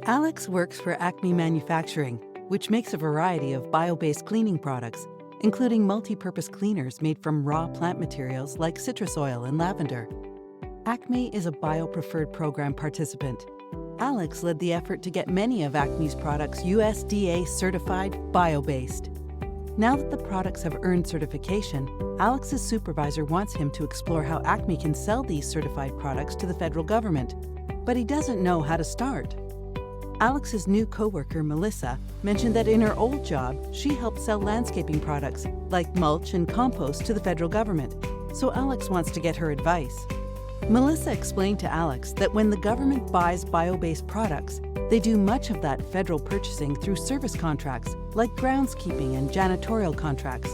Alex works for Acme Manufacturing, which makes a variety of bio-based cleaning products, including multi-purpose cleaners made from raw plant materials like citrus oil and lavender. Acme is a BioPreferred program participant. Alex led the effort to get many of Acme's products USDA certified bio-based. Now that the products have earned certification, Alex's supervisor wants him to explore how Acme can sell these certified products to the federal government, but he doesn't know how to start. Alex's new coworker, Melissa, mentioned that in her old job, she helped sell landscaping products like mulch and compost to the federal government, so Alex wants to get her advice. Melissa explained to Alex that when the government buys bio-based products, they do much of that federal purchasing through service contracts like groundskeeping and janitorial contracts.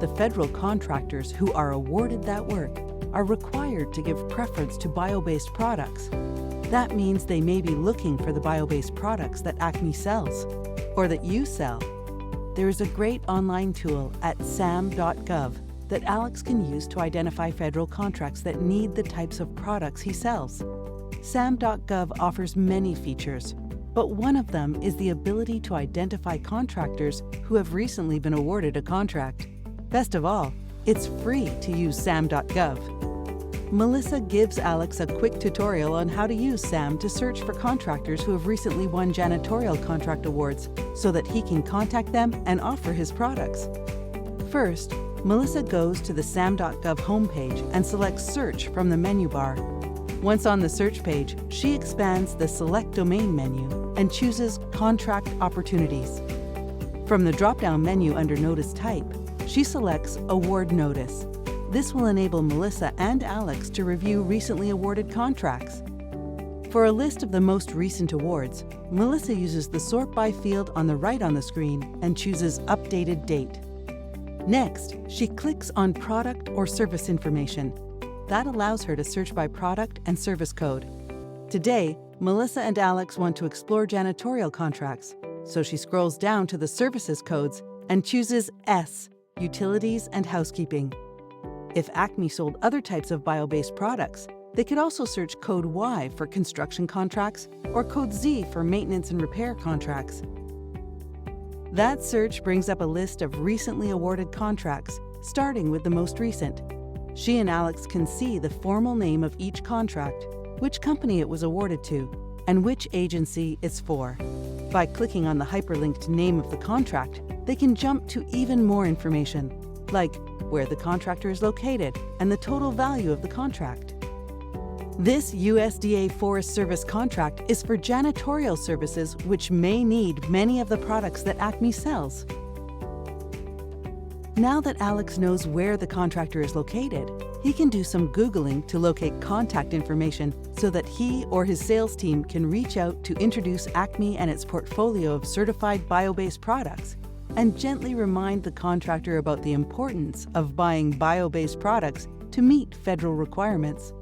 The federal contractors who are awarded that work are required to give preference to bio-based products. That means they may be looking for the bio-based products that Acme sells, or that you sell. There is a great online tool at sam.gov that Alex can use to identify federal contracts that need the types of products he sells. sam.gov offers many features, but one of them is the ability to identify contractors who have recently been awarded a contract. Best of all, it's free to use sam.gov. Melissa gives Alex a quick tutorial on how to use SAM to search for contractors who have recently won janitorial contract awards so that he can contact them and offer his products. First, Melissa goes to the sam.gov homepage and selects Search from the menu bar. Once on the search page, she expands the Select Domain menu and chooses Contract Opportunities. From the drop-down menu under Notice Type, she selects Award Notice. This will enable Melissa and Alex to review recently awarded contracts. For a list of the most recent awards, Melissa uses the Sort By field on the right on the screen and chooses Updated Date. Next, she clicks on Product or Service Information. That allows her to search by product and service code. Today, Melissa and Alex want to explore janitorial contracts, so she scrolls down to the services codes and chooses S, Utilities and Housekeeping. If Acme sold other types of bio-based products, they could also search code Y for construction contracts or code Z for maintenance and repair contracts. That search brings up a list of recently awarded contracts, starting with the most recent. She and Alex can see the formal name of each contract, which company it was awarded to, and which agency it's for. By clicking on the hyperlinked name of the contract, they can jump to even more information, like where the contractor is located and the total value of the contract. This USDA Forest Service contract is for janitorial services which may need many of the products that Acme sells. Now that Alex knows where the contractor is located, he can do some Googling to locate contact information so that he or his sales team can reach out to introduce Acme and its portfolio of certified bio-based products, and gently remind the contractor about the importance of buying bio-based products to meet federal requirements.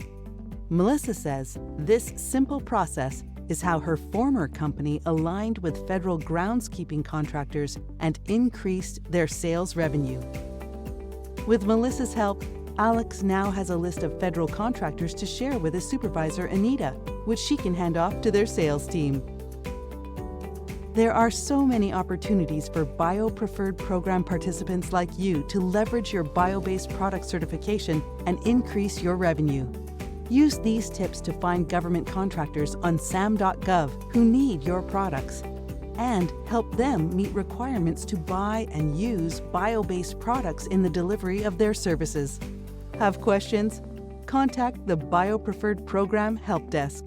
Melissa says this simple process is how her former company aligned with federal groundskeeping contractors and increased their sales revenue. With Melissa's help, Alex now has a list of federal contractors to share with his supervisor, Anita, which she can hand off to their sales team. There are so many opportunities for BioPreferred program participants like you to leverage your bio-based product certification and increase your revenue. Use these tips to find government contractors on sam.gov who need your products, and help them meet requirements to buy and use bio-based products in the delivery of their services. Have questions? Contact the BioPreferred Program Help Desk.